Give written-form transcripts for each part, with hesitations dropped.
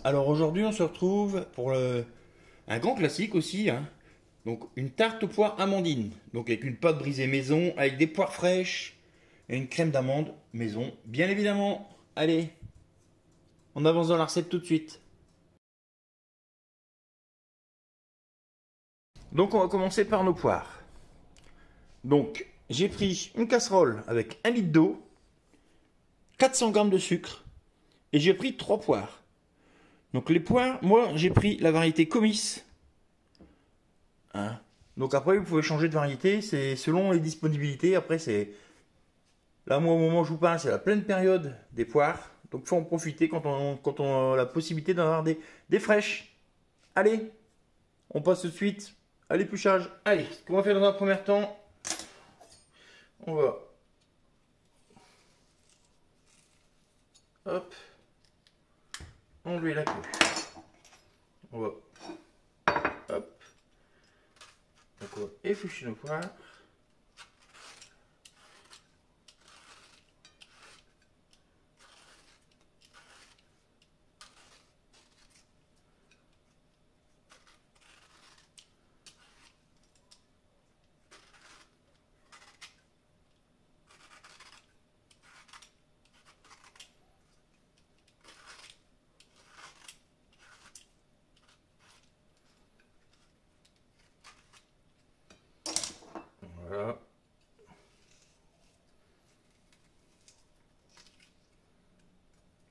Alors aujourd'hui, on se retrouve pour un grand classique aussi, hein. Donc une tarte aux poires amandine. Donc avec une pâte brisée maison, avec des poires fraîches et une crème d'amande maison, bien évidemment. Allez, on avance dans la recette tout de suite. Donc on va commencer par nos poires. Donc j'ai pris une casserole avec 1 litre d'eau, 400 grammes de sucre et j'ai pris 3 poires. Donc les poires, moi j'ai pris la variété Comice. Hein. Donc après vous pouvez changer de variété, c'est selon les disponibilités. Après c'est... Là moi au moment où je vous parle c'est la pleine période des poires. Donc il faut en profiter quand on a la possibilité d'avoir des fraîches. Allez, on passe tout de suite à l'épluchage. Allez, ce qu'on va faire dans un premier temps, on va... Hop, enlever la queue. On va... Hop. Donc on va éplucher nos poires. Voilà.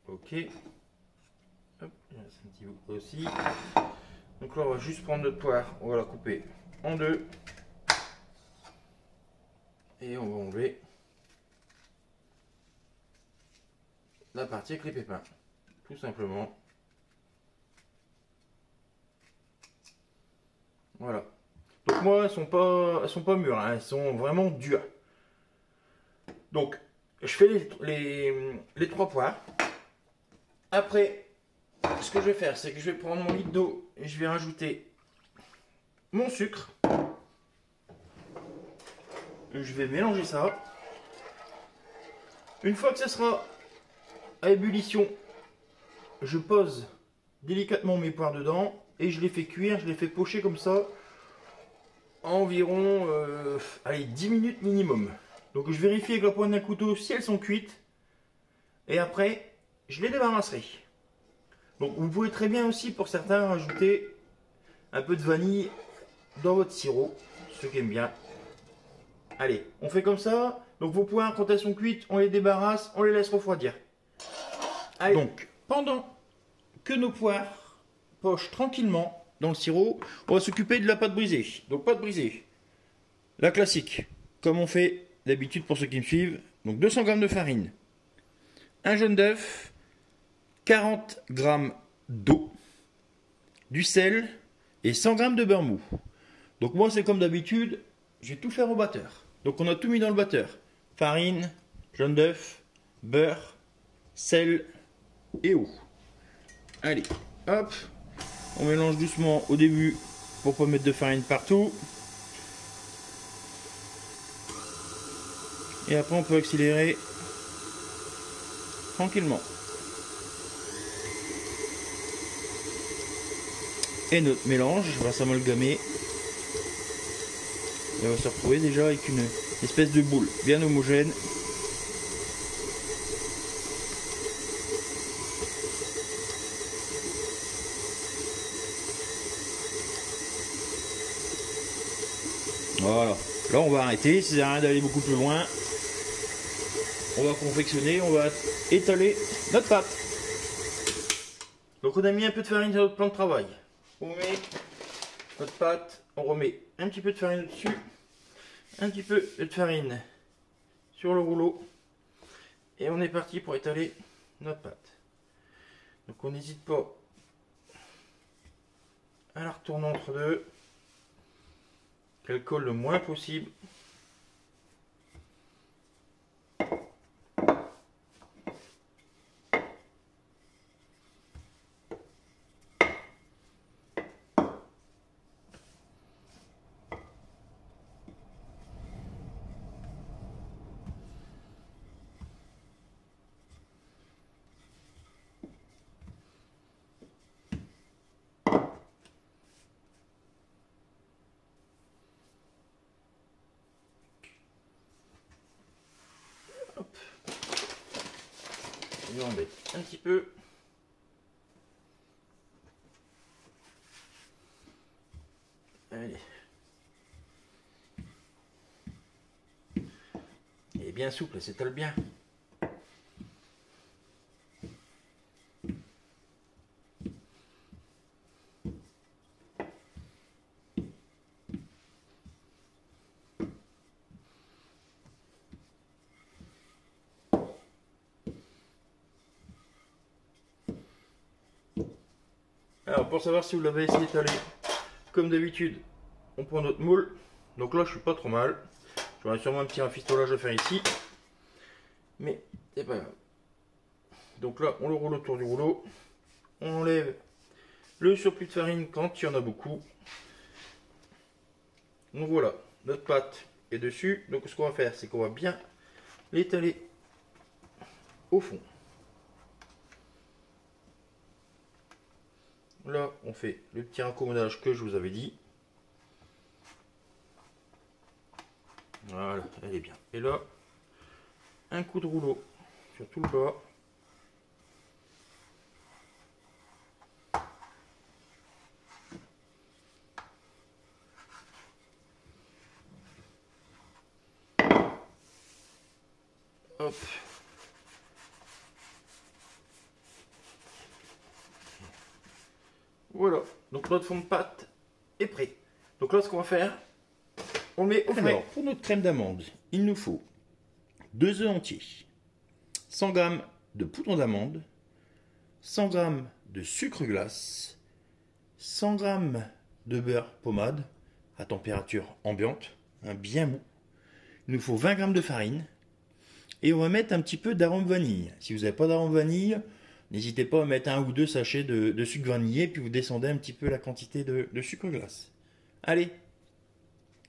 Ok. Hop, il y a un petit bout aussi. Donc là, on va juste prendre notre poire, on va la couper en deux. Et on va enlever la partie avec les pépins. Tout simplement. Voilà. Donc moi, elles sont pas mûres, hein, elles sont vraiment dures. Donc, je fais les 3 poires. Après, ce que je vais faire, c'est que je vais prendre mon litre d'eau et je vais rajouter mon sucre. Je vais mélanger ça. Une fois que ça sera à ébullition, je pose délicatement mes poires dedans et je les fais cuire, je les fais pocher comme ça environ allez, 10 minutes minimum. Donc je vérifie avec la pointe d'un couteau si elles sont cuites et après je les débarrasserai. Donc vous pouvez très bien aussi pour certains rajouter un peu de vanille dans votre sirop, ceux qui aiment bien. Allez, on fait comme ça. Donc vos poires, quand elles sont cuites, on les débarrasse, on les laisse refroidir. Allez. Donc pendant que nos poires pochent tranquillement dans le sirop, on va s'occuper de la pâte brisée. Donc pâte brisée, la classique, comme on fait d'habitude pour ceux qui me suivent. Donc 200 g de farine, un jaune d'œuf, 40 g d'eau, du sel et 100 g de beurre mou. Donc moi c'est comme d'habitude, je vais tout faire au batteur. Donc on a tout mis dans le batteur. Farine, jaune d'œuf, beurre, sel et eau. Allez, hop, on mélange doucement au début pour pas mettre de farine partout. Et après on peut accélérer tranquillement. Et notre mélange va s'amalgamer. Et on va se retrouver déjà avec une espèce de boule bien homogène. Voilà. Là on va arrêter, ça sert à rien d'aller beaucoup plus loin. On va confectionner, on va étaler notre pâte. Donc on a mis un peu de farine sur notre plan de travail. On met notre pâte, on remet un petit peu de farine au-dessus, un petit peu de farine sur le rouleau et on est parti pour étaler notre pâte. Donc on n'hésite pas à la retourner entre deux, qu'elle colle le moins possible. Je m'embête un petit peu. Allez. Il est bien souple, s'étale bien. Alors pour savoir si vous l'avez essayé d'étaler, comme d'habitude, on prend notre moule. Donc là je suis pas trop mal. J'aurais sûrement un petit rafistolage à faire ici. Mais c'est pas grave. Donc là on le roule autour du rouleau. On enlève le surplus de farine quand il y en a beaucoup. Donc voilà, notre pâte est dessus. Donc ce qu'on va faire, c'est qu'on va bien l'étaler au fond. Là, on fait le petit raccommodage que je vous avais dit. Voilà, elle est bien. Et là, un coup de rouleau sur tout le bas. Hop. Voilà, donc notre fond de pâte est prêt. Donc là, ce qu'on va faire, on le met au frais. Alors, pour notre crème d'amande, il nous faut 2 œufs entiers, 100 g de poudre d'amande, 100 g de sucre glace, 100 g de beurre pommade à température ambiante, bien mou. Il nous faut 20 g de farine et on va mettre un petit peu d'arôme vanille. Si vous n'avez pas d'arôme vanille, n'hésitez pas à mettre 1 ou 2 sachets de sucre vanillé, puis vous descendez un petit peu la quantité de sucre glace. Allez,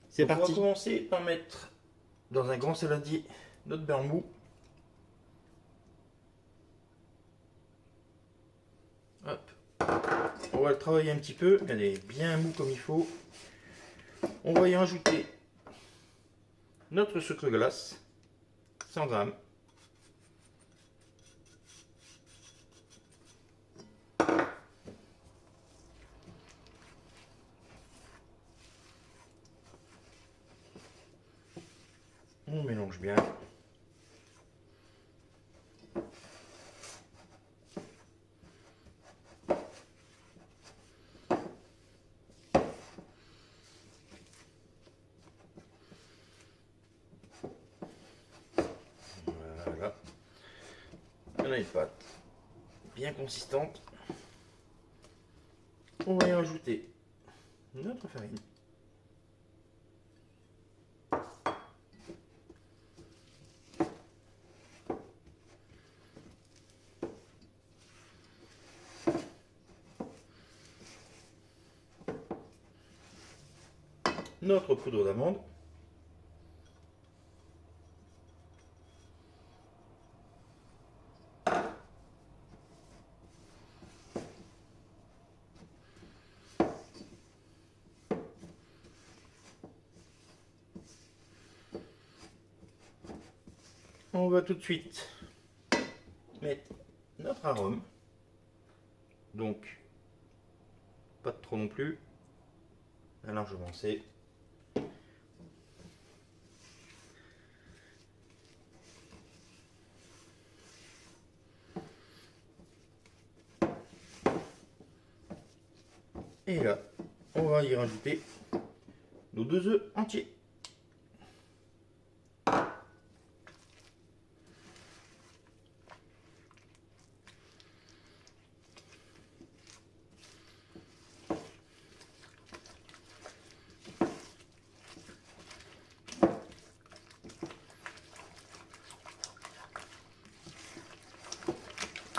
c'est parti. On va commencer par mettre dans un grand saladier notre beurre mou. Hop. On va le travailler un petit peu, elle est bien mou comme il faut. On va y ajouter notre sucre glace, 100 g. On mélange bien. Voilà. On a une pâte bien consistante. On va y ajouter notre farine. Notre poudre d'amande. On va tout de suite mettre notre arôme. Donc, pas de trop non plus. Largement assez. Et là, on va y rajouter nos 2 œufs entiers.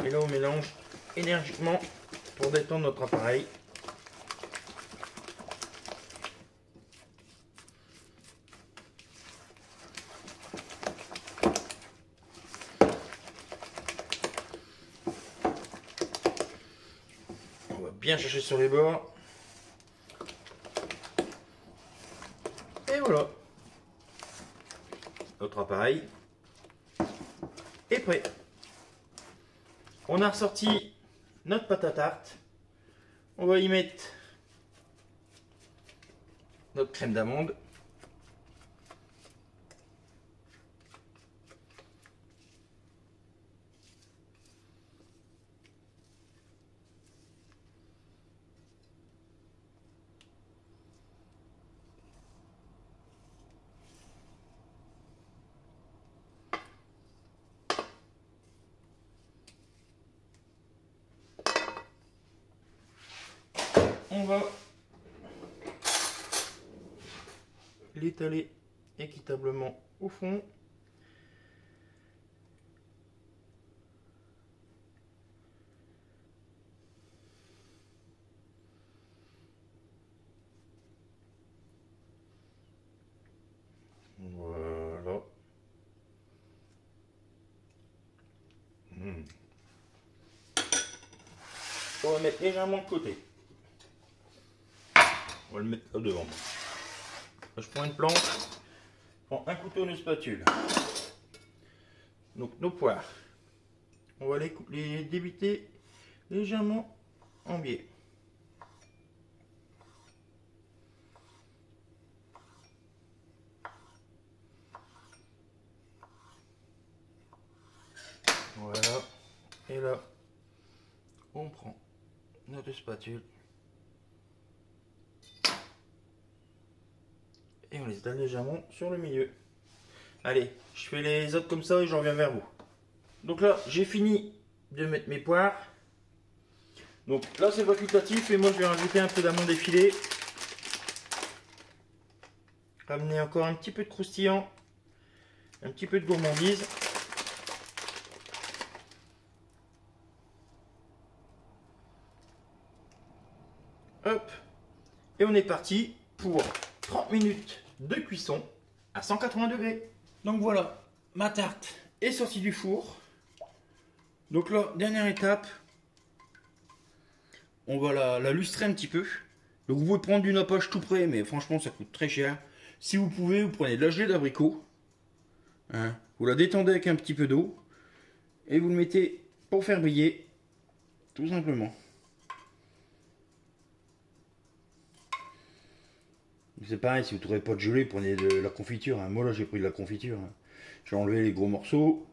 Et là, on mélange énergiquement pour détendre notre appareil. On va bien chercher sur les bords. Et voilà. Notre appareil est prêt. on a ressorti notre pâte à tarte. On va y mettre notre crème d'amande. On va l'étaler équitablement au fond. Voilà. On va mettre légèrement de côté. On va le mettre là devant. Là, je prends une planche, je prends un couteau, une spatule. Donc nos poires, on va les débiter légèrement en biais. Voilà. Et là, on prend notre spatule. Et on les étale légèrement sur le milieu. Allez, je fais les autres comme ça et je reviens vers vous. Donc là, j'ai fini de mettre mes poires. Donc là, c'est facultatif et moi, je vais rajouter un peu d'amande effilée. Ramener encore un petit peu de croustillant, un petit peu de gourmandise. Hop, et on est parti pour 30 minutes de cuisson à 180 degrés. Donc voilà, ma tarte est sortie du four. Donc là, dernière étape, on va la lustrer un petit peu. Donc vous pouvez prendre du nappage tout prêt, mais franchement ça coûte très cher. Si vous pouvez, vous prenez de la gelée d'abricot. Hein, vous la détendez avec un petit peu d'eau. Et vous le mettez pour faire briller. Tout simplement. C'est pareil, si vous ne trouvez pas de gelée, prenez de la confiture. Hein. Moi là j'ai pris de la confiture. Hein. J'ai enlevé les gros morceaux.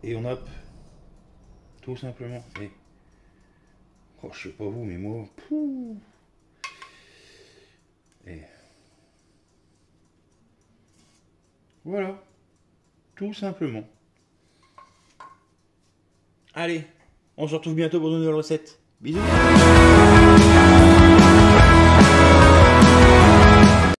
Et on hop. Tout simplement. Et... oh, je sais pas vous, mais moi... pouh. Et... voilà. Tout simplement. Allez, on se retrouve bientôt pour une nouvelle recette. Bisous.